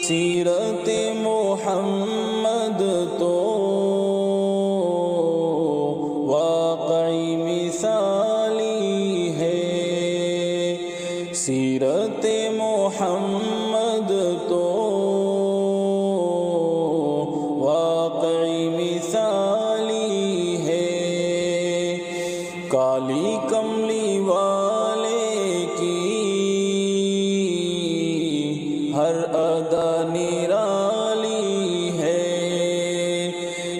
سیرت محمد تو واقعی مثالی ہے، سیرت محمد تو واقعی مثالی ہے، کالی کملی والے کی ہر ادا نرالی ہے،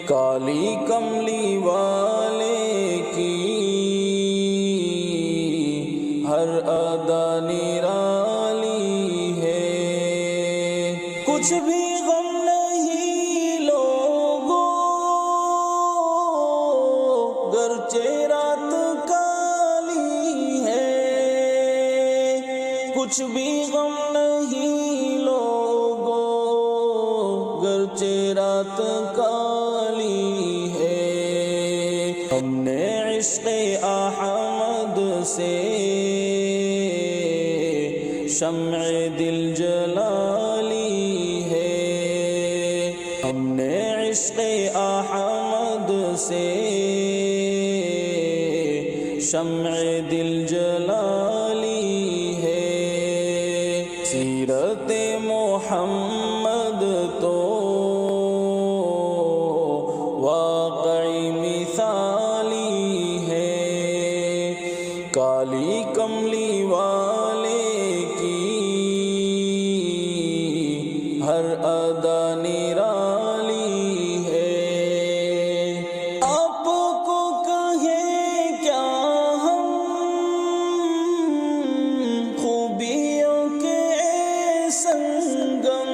کالی کملی والے کی ہر ادا نرالی ہے، کچھ بھی غم نہیں لوگوں گرچہ رات کالی ہے، کچھ بھی غم نہیں لوگوں گرچہ رات کالی ہے، ہم نے عشق احمد سے شمع دل جلالی ہے، ہم نے عشق احمد سے شمع دل جلالی ہے، سیرت محمد تو واقعی مثالی ہے، کالی کملی والے کی ہر ادا نرالی ہے، آپ کو کہیں کیا ہم خوبیوں کے سنگم،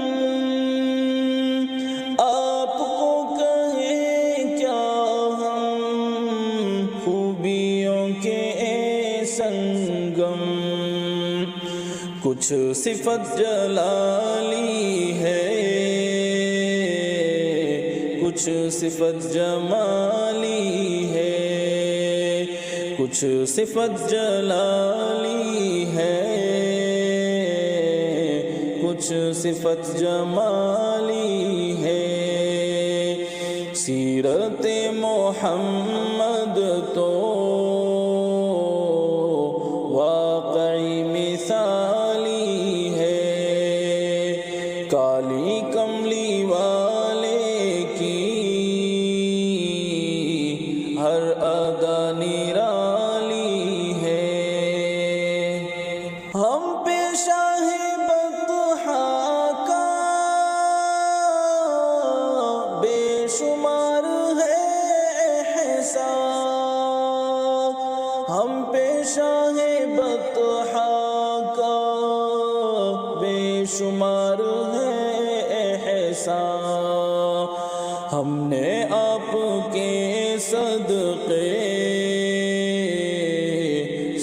آپ کو کہیں کیا ہم خوبیوں کے سنگم، کچھ صفت جلالی ہے، کچھ صفت جمالی ہے، کچھ صفت جلالی ہے، کچھ صفت جمالی ہے، سیرت محمد تو واقعی مثالی ہے، کالی کملی والے کی ہر ادا نرالی ہے، ہم پہ شاہ بطحا کا بے شمار ہے احسان، ہم پہ شاہ بطحا کا بے شمار ہے احسان، ہم نے آپ کے صدقے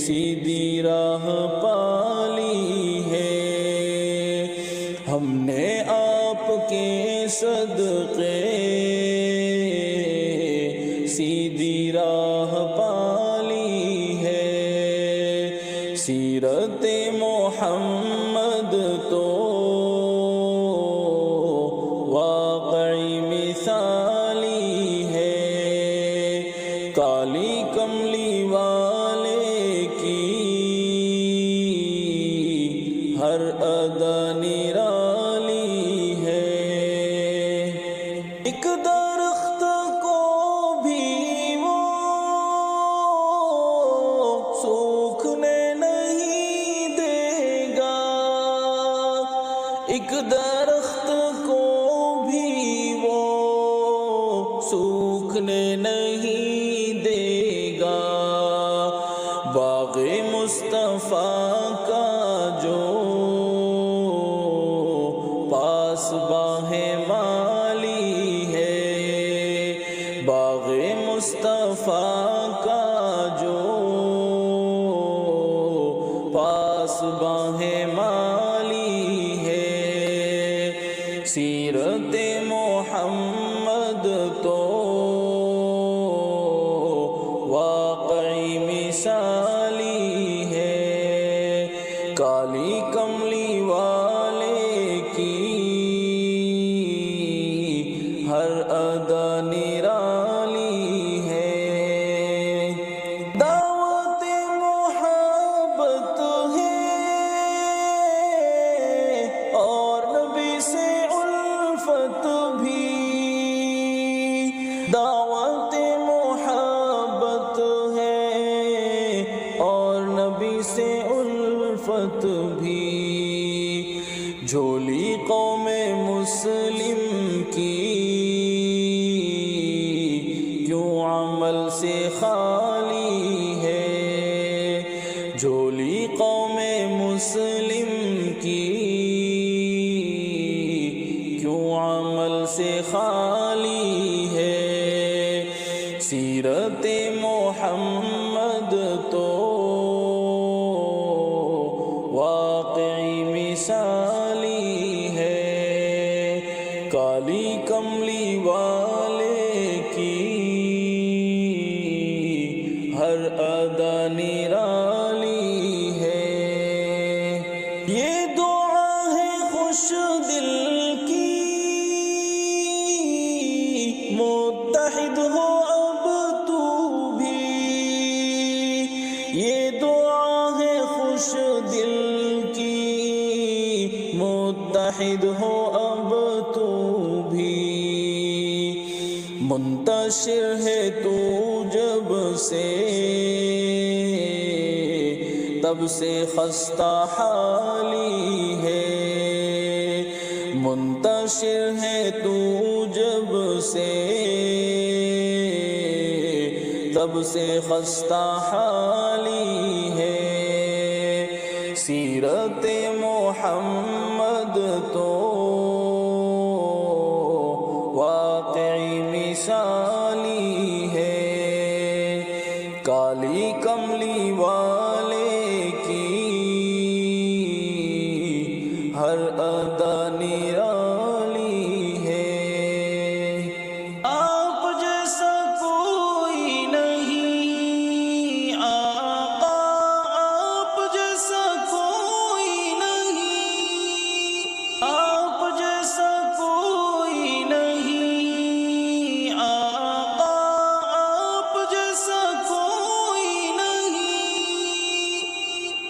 سیدھی راہ پالی ہے، ہم نے آپ کے صدقے سیدھی راہ پالی ہے، سیرت محمد تو واقعی مثالی ہے، کالی کملی والے کی ہر ادا نرالی ہے، ایک درخت کو بھی وہ سوکھنے نہیں دے گا، ایک درخت کو بھی وہ سوکھنے نہیں دے گا، باغ مصطفیٰ کا جو پاسباں مالی ہے، باغ مصطفیٰ کا جو پاسباں مالی ہے، سیرت محمد تو واقعی مثالی ہے، کالی کملی والے کی امت بھی جھولی قوم مسلم کی کیوں عمل سے خالی ہے، جھولی قوم مسلم کی کیوں عمل سے خالی ہے۔ سیرت محمد تو واقعی مثالی ہے، کالی کملی والے کی ہر ادا نرالی ہے۔ یہ دعا ہے خوش دل کی، متحد ہو اب تو بھی، یہ دعا ہے خوش دل کی، متحد ہو اب تو بھی۔ منتشر ہے تو جب سے تب سے خستہ حالی ہے، منتشر ہے تو جب سے تب سے خستہ حالی ہے۔ سیرت محمد تو واقعی مثالی ہے، کالی کملی والے کی